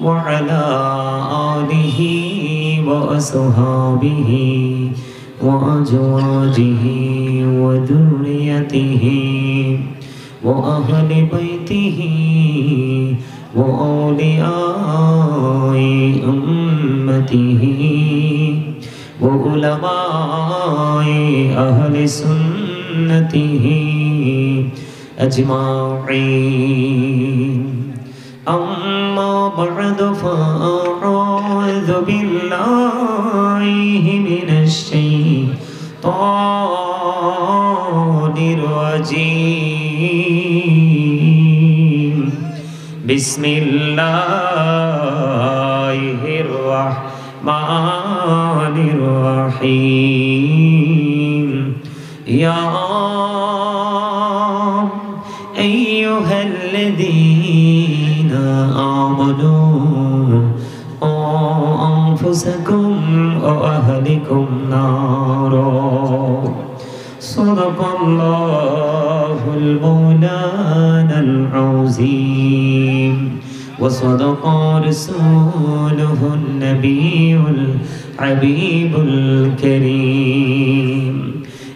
وعلى آله وأصحابه وأزواجه وذريته وأهل بيته وأولياء أمته وعلماء أهل سنته أجمعين أما بعد فأعوذ بالله من الشيطان الرجيم بسم الله الرحمن الرحيم يا أيها الذين آمنوا قوا أنفسكم وأهلكم نارا صدق الله المولانا العظيم وصدق رسوله النبي الحبيب الكريم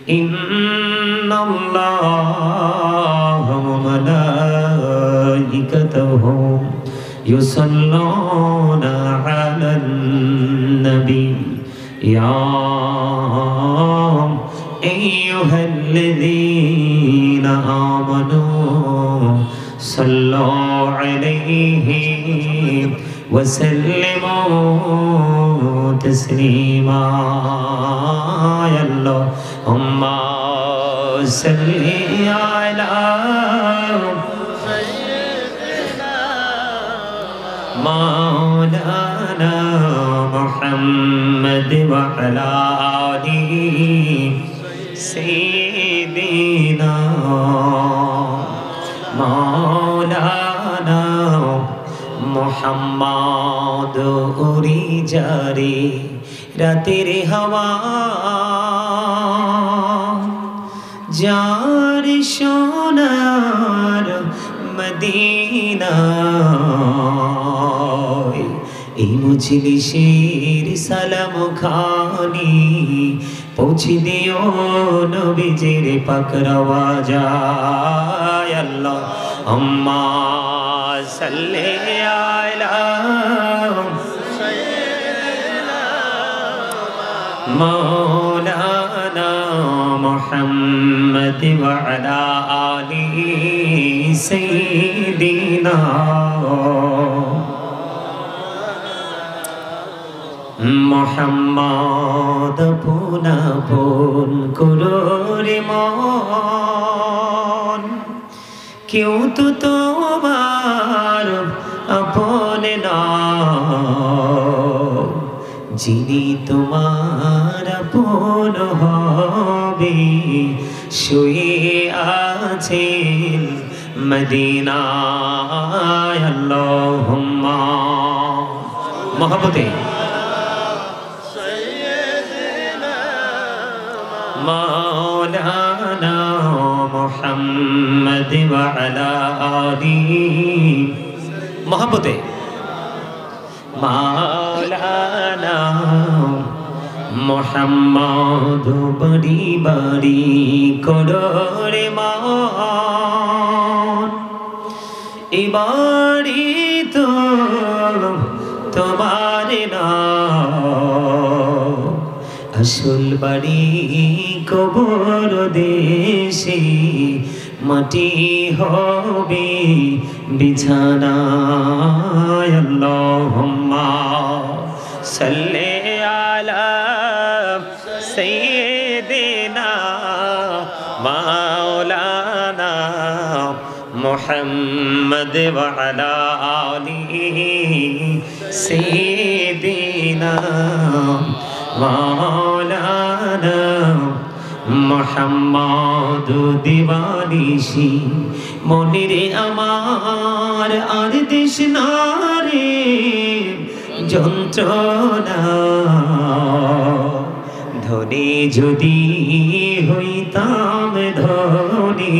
إن الله وملائكته يصلون على النبي يا أيها الذين آمنوا صلوا عليه وسلموا تسليما يا اللهم صل على مولانا محمد وعلى آله سيدنا مولانا محمد উড়ি যারে রাতের হাওয়া যার সোনার মদিনা এই মজলিসের সালাম খানি পৌঁছে দিও নবীজির পাক রওয়াজায় আল্লাহুম্মা সাল্লি আলা সাইয়্যিদিনা মাওলানা মুহাম্মদ ওয়া আলা আলিহি সাইয়্যিদিনা মোহাম্মদ পুনাপন করোরে মন কেউ তো তোমার আপন না যিনি তোমার আপন হবে শুয়ে আছেন মদিনায় আল্লাহুম্মা মহব্বতে مولانا محمد وعلى آله محبته مولانا محمد بڑی بڑی کرور مان ইবারি তো তোমার নাম আসল বাড়ি কবর দেশে মাটি হবে বিছানা আল্লাহুম্মা সাল্লি আলা সাইয়্যিদিনা মাওলানা মুহাম্মদ ওয়া আলা আলিহি সাইয়্যিদিনা মাওলানা মুহাম্মদ দিবানিশি মনিরে আমার আর তৃষ্ণা রে যন্ত্রণা ধনী যদি হইতাম ধনী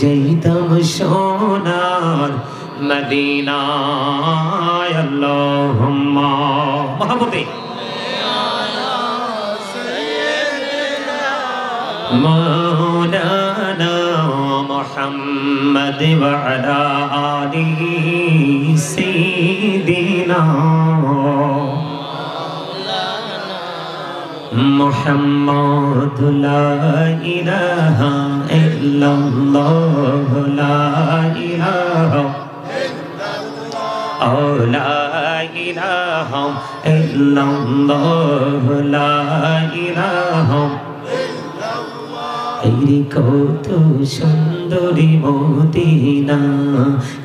যাইতাম সোনার মদিনায় আল্লাহুম্মা মহব্বতে مولانا محمد وعلى آله سيدنا محمد لا إله إلا الله لا إله لا إله إلا الله لا إله এই কত সুন্দরী মদিনা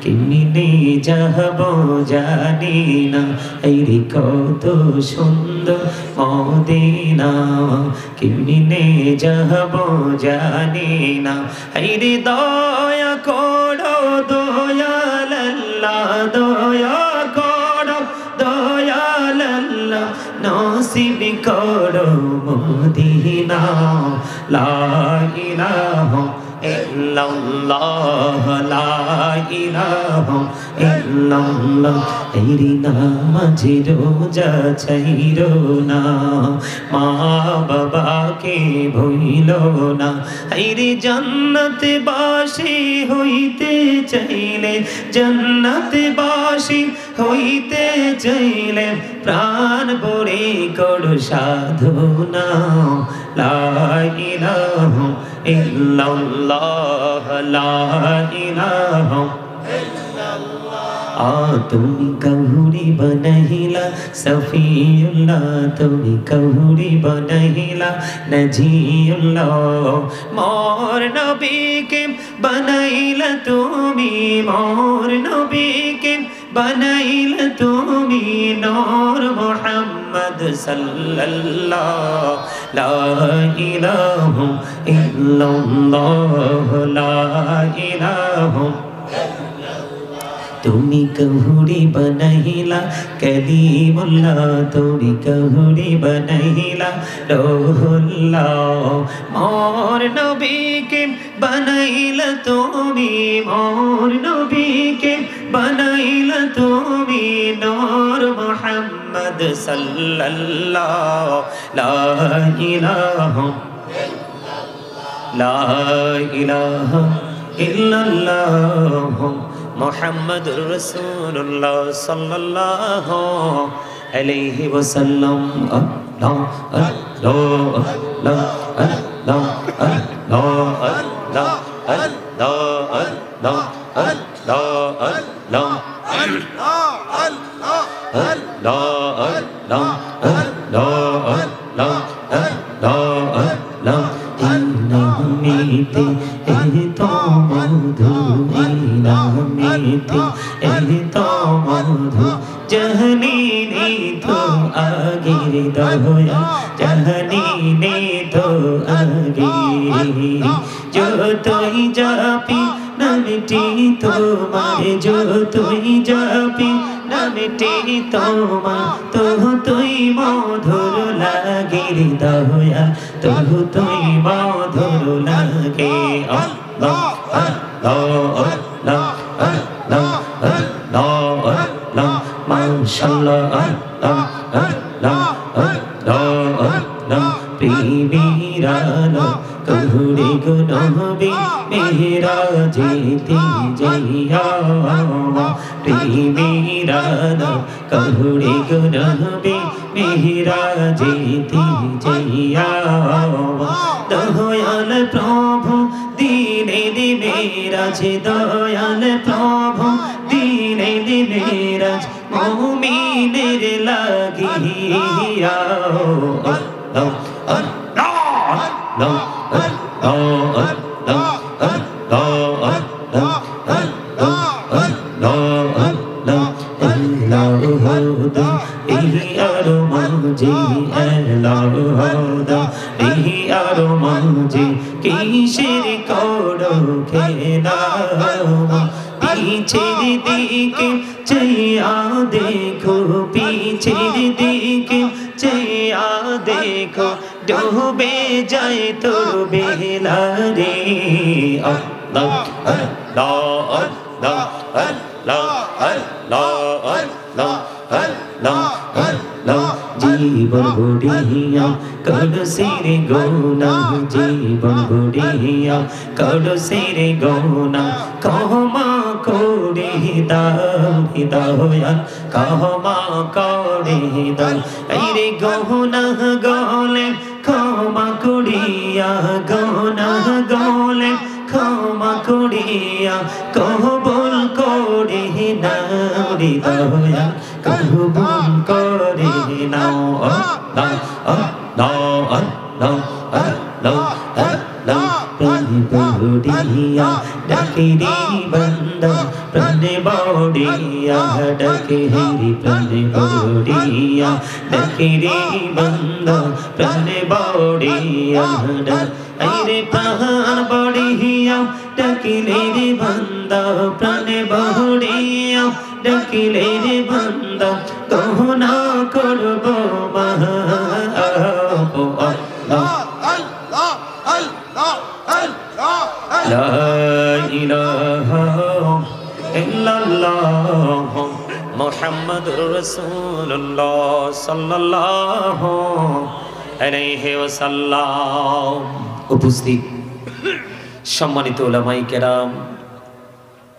কেমনে যাব জানি না এই কত সুন্দর মদিনা কেমনে যাব জানি না এই দয়া করো দয়াল আল্লাহ দয়া করো দয়াল আল্লাহ নসিব করো মদিনা লা ইলাহা ইল্লাল্লাহ লা ইলাহা ইল্লাল্লাহ এই নামাজ রোজা ছাইরো না মা বাবাকে ভুইলো না এই জান্নাত বাসী হইতে চাইলে জান্নাত বাসী হইতে চাইলে প্রাণ ভরে করো সাধনা লা ইলাহা ইল্লাল্লাহ লা ইলাহা তুমি কহুরি বনহিলা সফিউল্লাহ তুমি কহুরি বনহিলা নজিউল্লাহ মোর নবীকে বনাইলা তুমি মোর নবীকে বনাইলা তুমি নূর মুহাম্মদ সাল্লাল্লাহ লা ইলাহা ইল্লাল্লাহ লা ইলাহা তুমি কহুরি বনহিলা কলিমুল্লাহ তুমি কহুরি বনহিলা রূহুল্লাহ মোর নবীকে বনাইলা তুমি মোর নবীকে বনাইলা তুমি নূর মুহাম্মদ সাল্লাল্লাহ লা ইলাহা লা ইলাহা ইল্লাল্লাহ মুহাম্মাদুর রাসূলুল্লাহ সাল্লাল্লাহু আলাইহি ওয়াসাল্লাম আল্লাহ আল্লাহ আল্লাহ আল্লাহ আল্লাহ আল্লাহ আল্লাহ ইনামিতে এই তো মধু ইনামিতে এই তো মধু জহনি নে তো আগে দয়া জহনি নে তো আগে जो তুই যাবি নামটি তোমার जो তুই যাবি নামটি তোমার তো তুই মধুর লাগে দয়া তো তুই মধুর লাগে আল্লাহ আল্লাহ আল্লাহ আল্লাহ আল্লাহ আল্লাহ মাশাআল্লাহ আল্লাহ আল্লাহ আল্লাহ আল্লাহ প্রেমিরানো কহুরে গো নবী মেরাজেতে যাইয়া প্রেমিরানো কহুরে গো নবী মেরাজেতে যাইয়া দয়াল প্রভু দিনে মেরাজ দয়াল প্রভু দিনে মেরাজ মুমিনের লাগিয়া Allah কিসের করো খেলা পিছের দিকে চেয়া দেখো পিছের দিকে চেয়া দেখো ডুবে যায় তোর বেলা রে আল্লাহ আল্লাহ আল্লাহ জীবন বুড়িয়া করো সিরে গোনা জীবন বুড়িয়া করো সিরে গোনা ক্ষমা করে দাও দয়াল ক্ষমা করে দাও এই রে গোনা গলে ক্ষমা করিয়া গোনা গলে ক্ষমা করিয়া কবুল করে নাও রে দয়াল কবুল করে নাও বড়িয়া ডাকে রে বন্দা প্রাণে বড়িয়া ডাকে রে প্রাণে বড়িয়া ডাকে রে বন্দা প্রাণে বড়িয়া রে প্রাণ বড়িয়া ডাকিলে রে বন্দা প্রাণে বড়িয়া ডাকিলে রে বন্দা কহনা করব লা ইলাহা ইল্লাল্লাহ মুহাম্মাদুর রাসূলুল্লাহ সাল্লাল্লাহু আলাইহি ওয়াসাল্লাম। উপস্থিত সম্মানিত উলামায়ে কেরাম,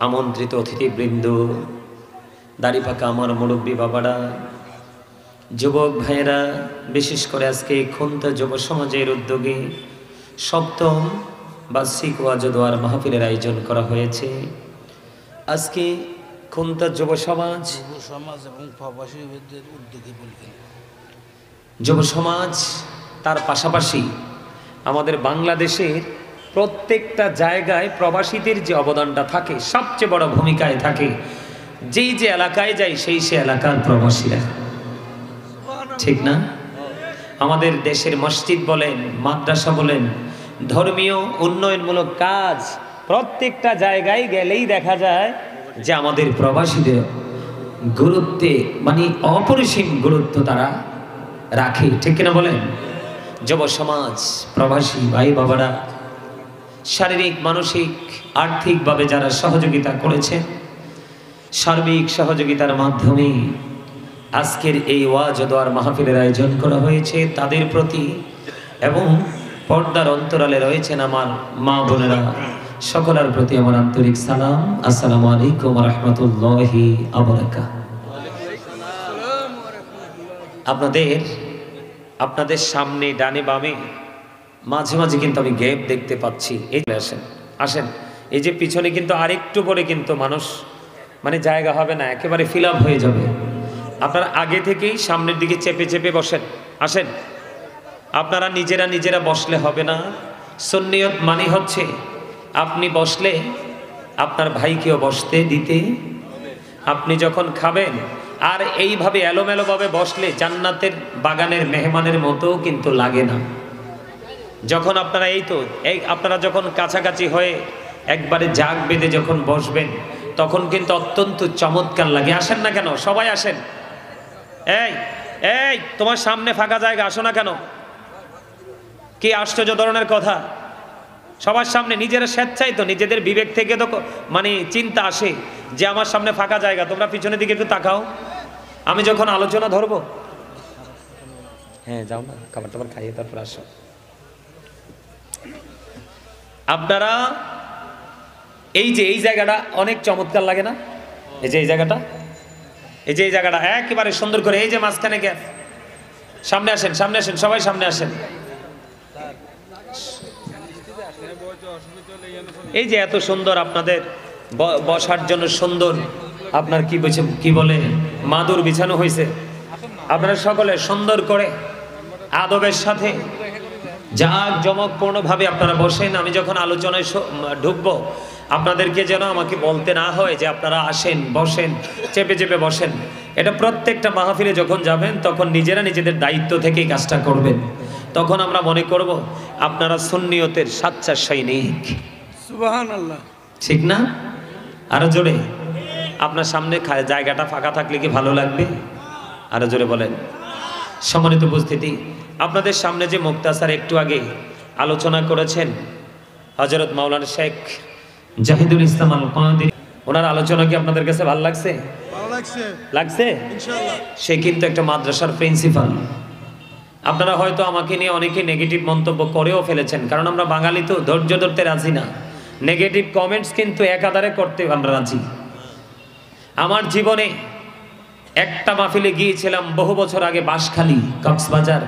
আমন্ত্রিত অতিথিবৃন্দ, দাড়ি পাকা আমার মুরব্বী বাবারা, যুবক ভাইয়েরা, বিশেষ করে আজকে খুলনা যুব সমাজের উদ্যোগে সপ্তম বার্ষিক ওয়াজ ও দোয়ার মাহফিলের আয়োজন করা হয়েছে। আজকে খুলনা যুব সমাজ এবং প্রবাসীদের উদ্যোগে যুব সমাজ, তার পাশাপাশি আমাদের বাংলাদেশের প্রত্যেকটা জায়গায় প্রবাসীদের যে অবদানটা থাকে, সবচেয়ে বড় ভূমিকায় থাকে। যেই যে এলাকায় যাই সেই এলাকার প্রবাসীরা, ঠিক না? আমাদের দেশের মসজিদ বলেন, মাদ্রাসা বলেন, ধর্মীয় উন্নয়নমূলক কাজ প্রত্যেকটা জায়গায় গেলেই দেখা যায় যে আমাদের প্রবাসীদের গুরুত্বে মানে অপরিসীম গুরুত্ব তারা রাখে, ঠিক কিনা বলেন? যুব সমাজ, প্রবাসী ভাই বাবারা শারীরিক, মানসিক, আর্থিকভাবে যারা সহযোগিতা করেছে, সার্বিক সহযোগিতার মাধ্যমে আজকের এই ওয়াজ ও দোয়ার মাহফিলের আয়োজন করা হয়েছে, তাদের প্রতি এবং পর্দার অন্তরালে রয়েছেন আমার মা বোনেরা, সকলের প্রতি আমার আন্তরিক সালাম। আসসালামু আলাইকুম ওয়া রাহমাতুল্লাহি ওয়া বারাকাতুহু। আপনাদের সামনে ডানে বামে মাঝে মাঝে কিন্তু আমি গ্যাপ দেখতে পাচ্ছি। এই আসেন, এই যে পিছনে কিন্তু আরেকটু পরে কিন্তু মানুষ মানে জায়গা হবে না, একেবারে ফিল আপ হয়ে যাবে। আপনারা আগে থেকেই সামনের দিকে চেপে চেপে বসেন। আসেন, আপনারা নিজেরা বসলে হবে না। সুন্নিয়ত মানে হচ্ছে আপনি বসলে আপনার ভাইকেও বসতে দিতে, আপনি যখন খাবেন আর এইভাবে এলোমেলোভাবে বসলে জান্নাতের বাগানের মেহমানের মতো কিন্তু লাগে না। যখন আপনারা আপনারা যখন কাছাকাছি হয়ে একবারে জাগ বেঁধে যখন বসবেন তখন কিন্তু অত্যন্ত চমৎকার লাগে। আসেন না কেন? সবাই আসেন। এই তোমার সামনে ফাঁকা জায়গা, আসো না কেন? কি আশ্চর্য ধরনের কথা! সবার সামনে নিজেরা স্বেচ্ছাই তো, নিজেদের বিবেক থেকে তো মানে চিন্তা আসে যে আমার সামনে ফাঁকা জায়গা, তোমরা পিছনের দিকে একটু তাকাও, আমি যখন আলোচনা ধরবো। হ্যাঁ, যাও না, খাবার টাবার খাইয়ে তারপর আসো। আপনারা এই জায়গাটা অনেক চমৎকার লাগে না? এই যে এই জায়গাটা একেবারে সুন্দর করে, এই যে মাঝখানে গ্যাপ। সামনে আসেন, সবাই সামনে আসেন। এই যে এত সুন্দর আপনাদের বসার জন্য সুন্দর আপনার কি বলে মাদুর বিছানো হয়েছে। আপনারা সকলে সুন্দর করে আদবের সাথে জাঁকজমকপূর্ণভাবে আপনারা বসেন। আমি যখন আলোচনায় ঢুকবো আপনাদেরকে যেন আমাকে বলতে না হয় যে আপনারা আসেন, বসেন, চেপে চেপে বসেন। এটা প্রত্যেকটা মাহফিলে যখন যাবেন তখন নিজেদের দায়িত্ব থেকেই কাজটা করবেন। তখন আমরা মনে করব আপনারা সুন্নিয়তের সাচ্চা সৈনিক। সুবহানাল্লাহ, ঠিক না? আরো জোরে। আপনার সামনে জায়গাটা ফাঁকা থাকলে কি ভালো লাগবে? আরো জোরে বলেন। সম্মানিত উপস্থিতি, আপনাদের সামনে যে মুক্তাসার একটু আগে আলোচনা করেছেন হযরত মাওলানা শেখ জাহিদুল ইসলাম আল কাদেরী ওনার আলোচনা কি আপনাদের কাছে ভালো লাগছে? লাগছে? সে কিন্তু একটা মাদ্রাসার প্রিন্সিপাল। আপনারা হয়তো আমাকে নিয়ে অনেকে নেগেটিভ মন্তব্য করেও ফেলেছেন, কারণ আমরা বাঙালি তো ধৈর্য ধরতে রাজি না। নেগেটিভ কমেন্টস কিন্তু একাধারে করতে আমরা রাজি। আমার জীবনে একটা মাহফিলে গিয়েছিলাম বহু বছর আগে, বাঁশখালী, কক্সবাজার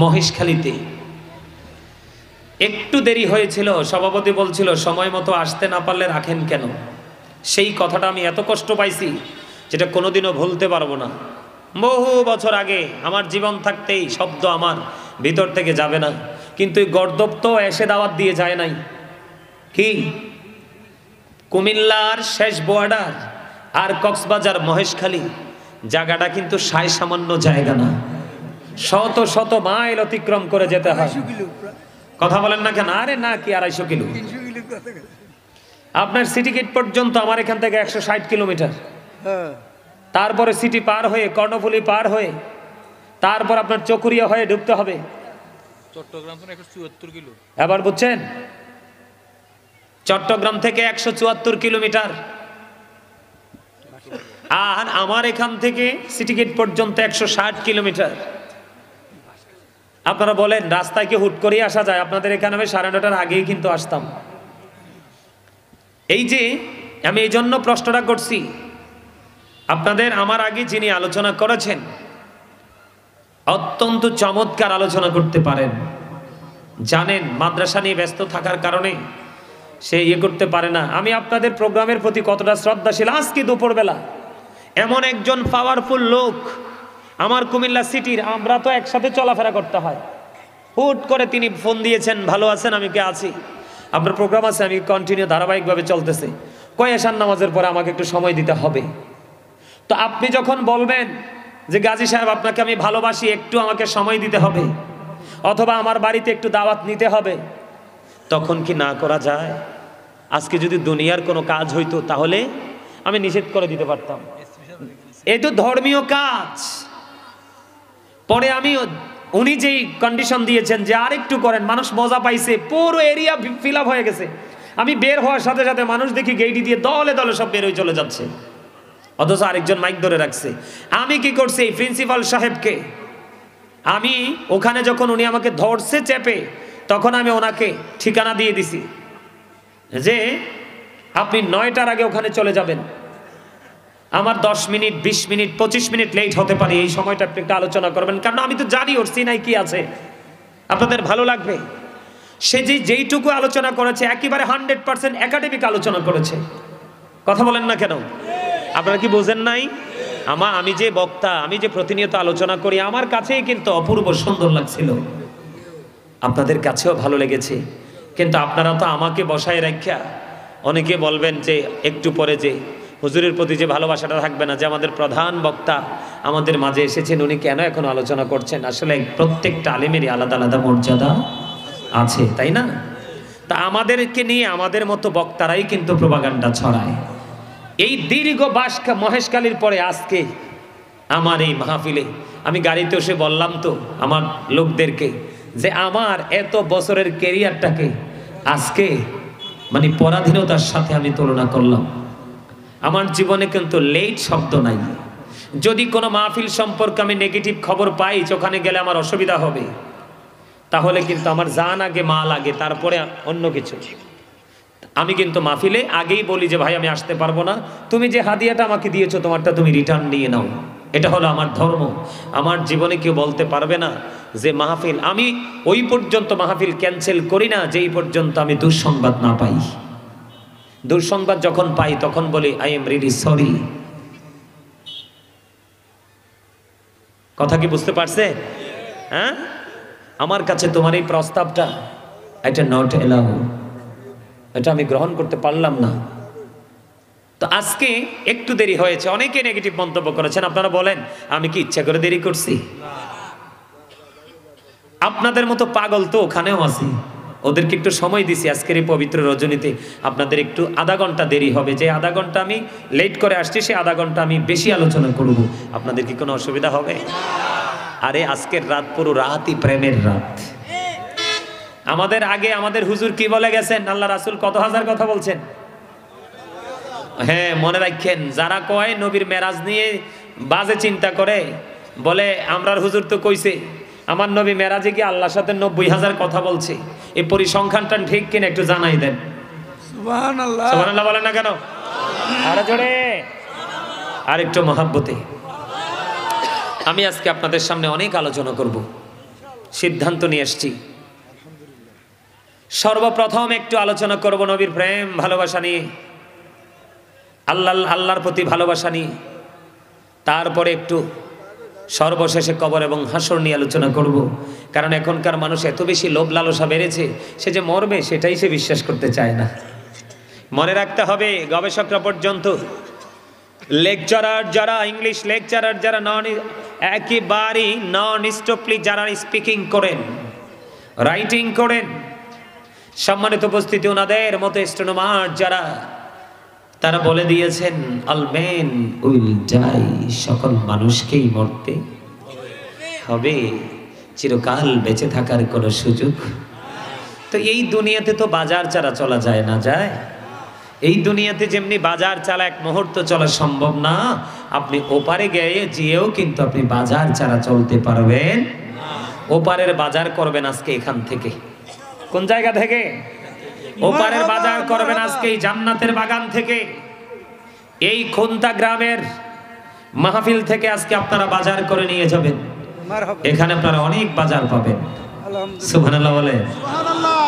মহেশখালীতে। একটু দেরি হয়েছিল, সভাপতি বলছিল সময় মতো আসতে না পারলে রাখেন কেন। সেই কথাটা আমি এত কষ্ট পাইছি যেটা কোনোদিনও ভুলতে পারবো না। বহু বছর আগে, আমার জীবন থাকতেই শব্দ আমার ভিতর থেকে যাবে না, কিন্তু এই গর্দব তো এসে দাওয়াত দিয়ে যায় নাই। কি কুমিল্লার শেষ বর্ডার আর কক্সবাজার মহেশখালী জায়গাটা কিন্তু সায় সামান্য জায়গা না, শত শত মাইল অতিক্রম করে যেতে হয়। কথা বলেন না কেন? আরে না, কি 250 কিলো? আপনার সিটি গেট পর্যন্ত আমার এখান থেকে 160 কিলোমিটার। তারপরে সিটি পার হয়ে, কর্ণফুলী পার হয়ে, তারপর আপনার চকুরিয়া হয়ে ঢুকতে হবে চট্টগ্রাম। 174 কিলো। এবার বুঝছেন? চট্টগ্রাম থেকে 174 কিলোমিটার। আর আমার এখান থেকে সিটি গেট পর্যন্ত 160 কিলোমিটার। আপনারা বলেন রাস্তায় কি হুট করে আসা যায়? আপনাদের এখানে আমি 9:30টার আগেই কিন্তু আসতাম। এই যে আমি এই জন্য প্রশ্নটা করছি, আপনাদের আমার আগে যিনি আলোচনা করেছেন অত্যন্ত চমৎকার আলোচনা করতে পারেন। জানেন মাদ্রাসা নিয়ে ব্যস্ত থাকার কারণে সে করতে পারে না। আমি আপনাদের প্রোগ্রামের প্রতি কতটা শ্রদ্ধাশীল। আজকে দুপুরবেলা এমন একজন পাওয়ারফুল লোক আমার কুমিল্লা সিটির, আমরা তো একসাথে চলাফেরা করতে হয়, হুট করে তিনি ফোন দিয়েছেন, ভালো আছেন? আমি কে আছি, আপনার প্রোগ্রাম আছে? আমি কন্টিনিউ ধারাবাহিকভাবে চলতেছে। এশার নামাজের পরে আমাকে একটু সময় দিতে হবে। তো আপনি যখন বলবেন যে গাজী সাহেব আপনাকে আমি ভালোবাসি, একটু আমাকে সময় দিতে হবে, অথবা আমার বাড়িতে একটু দাওয়াত নিতে হবে, তখন কি না করা যায়? আজকে যদি দুনিয়ার কোনো কাজ হইতো তাহলে আমি নিষেধ করে দিতে পারতাম। এই তো ধর্মীয় কাজ। পরে আমি, উনি যেই কন্ডিশন দিয়েছেন যে আর একটু করেন, মানুষ মজা পাইছে, পুরো এরিয়া ফিল আপ হয়ে গেছে। আমি বের হওয়ার সাথে সাথে মানুষ দেখি গেইটি দিয়ে দলে দলে সব বের হয়ে চলে যাচ্ছে, অথচ আরেকজন মাইক ধরে রাখছে। আমি কি করছি, এই প্রিন্সিপাল সাহেবকে আমি ওখানে যখন উনি আমাকে ধরছে চেপে, তখন আমি ওনাকে ঠিকানা দিয়ে দিছি যে আপনি 9টার আগে ওখানে চলে যাবেন। আমার 10 মিনিট, 20 মিনিট, 25 মিনিট লেট হতে পারে, এই সময়টা আপনি একটু আলোচনা করবেন, কারণ আমি তো জানি ওর সিনাই কি আছে, আপনাদের ভালো লাগবে। সে যেইটুকু আলোচনা করেছে একেবারে 100% একাডেমিক আলোচনা করেছে। কথা বলেন না কেন? আপনারা কি বোঝেন নাই? আমি যে বক্তা, আমি যে প্রতিনিয়ত আলোচনা করি, আমার কাছেই কিন্তু অপূর্ব সুন্দর লাগছিল, আপনাদের কাছেও ভালো লেগেছে। কিন্তু আপনারা তো আমাকে বসায় রাখা, অনেকে বলবেন যে একটু পরে যে হুজুরের প্রতি যে ভালোবাসাটা থাকবে না, যে আমাদের প্রধান বক্তা আমাদের মাঝে এসেছেন, উনি কেন এখন আলোচনা করছেন? আসলে প্রত্যেকটা আলেমেরই আলাদা আলাদা মর্যাদা আছে, তাই না? তা আমাদেরকে নিয়ে আমাদের মতো বক্তারাই কিন্তু প্রোপাগান্ডা ছড়ায়। এই দীর্ঘ মহেশখালীর পরে আজকে আমার এই মাহফিলে আমি গাড়িতে এসে বললাম তো আমার লোকদেরকে যে আমার এত বছরের ক্যারিয়ারটাকে আজকে মানে পরাধীনতার সাথে আমি তুলনা করলাম। আমার জীবনে কিন্তু লেট শব্দ নাই। যদি কোনো মাহফিল সম্পর্কে আমি নেগেটিভ খবর পাই যে ওখানে গেলে আমার অসুবিধা হবে, তাহলে কিন্তু আমার জান আগে মাল আগে, তারপরে অন্য কিছু। আমি কিন্তু মাহফিলে আগেই বলি যে ভাই আমি আসতে পারবো না, তুমি যে হাদিয়াটা আমাকে দিয়েছো তোমারটা তুমি রিটার্ন নিয়ে নাও। এটা হলো আমার ধর্ম। আমার জীবনে কেউ বলতে পারবে না যে মাহফিল, আমি ওই পর্যন্ত মাহফিল ক্যান্সেল করি না যেই পর্যন্ত আমি দুঃসংবাদ না পাই। দুঃসংবাদ যখন পাই তখন বলি আই এম রিয়েলি সরি। কথা কি বুঝতে পারছে? হ্যাঁ, আমার কাছে তোমার এই প্রস্তাবটা এটা নট এলাও, এটা আমি গ্রহণ করতে পারলাম না। তো আজকে একটু দেরি হয়েছে, অনেকে নেগেটিভ মন্তব্য করেছেন। আপনারা বলেন আমি কি ইচ্ছা করে দেরি করছি? আপনাদের মতো পাগল তো ওখানেও আছি, ওদেরকে একটু সময় দিছি। আজকের এই পবিত্র রজনীতে আপনাদের একটু আধা ঘন্টা দেরি হবে। যে আধা ঘন্টা আমি লেট করে আসছি, সে আধা ঘন্টা আমি বেশি আলোচনা করব। আপনাদের কি কোনো অসুবিধা হবে? আরে আজকের রাত পুরো রাতই প্রেমের রাত। আমাদের আগে আমাদের হুজুর কি বলে গেছেন? আল্লাহ রাসূল কত হাজার কথা বলছেন। হ্যাঁ মনে রাখেন, যারা কয় নবীর মেরাজ নিয়ে বাজে চিন্তা করে, বলে আমরার হুজুর তো কইছে আমার নবী মেরাজে গিয়ে আল্লাহর সাথে 90,000 কথা বলছে, এই পরিসংখ্যানটা ঠিক কিনা একটু জানাই দেন। সুবহানাল্লাহ সুবহানাল্লাহ বলেন না কেন? আরে জোরে, আর একটু মহাব্বতে। আমি আজকে আপনাদের সামনে অনেক আলোচনা করব, সিদ্ধান্ত নিয়ে এসেছি। সর্বপ্রথম একটু আলোচনা করব নবীর প্রেম ভালোবাসা নিয়ে, আল্লাহর প্রতি ভালোবাসা নিয়ে। তারপরে একটু সর্বশেষে কবর এবং হাসর নিয়ে আলোচনা করব। কারণ এখনকার মানুষ এত বেশি লোভ লালসা বেড়েছে, সে যে মরবে সেটাই সে বিশ্বাস করতে চায় না। মনে রাখতে হবে, গবেষকরা পর্যন্ত, লেকচারার যারা, ইংলিশ লেকচারার যারা, একেবারেই নন স্টপলি যারা স্পিকিং করেন, রাইটিং করেন, সম্মানিত উপস্থিতি, ওনাদের মতো স্টেনোমার যারা, তারা বলে দিয়েছেন অল মেন উইল ডাই, সকল মানুষকেই মরতে হবে, চিরকাল বেঁচে থাকার কোনো সুযোগ। তো এই দুনিয়াতে তো বাজার ছাড়া চলা যায় না, যায়? এই দুনিয়াতে যেমনি বাজার ছাড়া এক মুহূর্ত চলা সম্ভব না, আপনি ওপারে গিয়েও কিন্তু আপনি বাজার ছাড়া চলতে পারবেন। ওপারের বাজার করবেন আজকে এখান থেকে। কোন জায়গা থেকে? ওপারের বাজার করবেন আজকে এই জান্নাতের বাগান থেকে, এই খুন্তা গ্রামের মাহফিল থেকে আজকে আপনারা বাজার করে নিয়ে যাবেন। এখানে আপনারা অনেক বাজার পাবেন। সুবহানাল্লাহ বলে।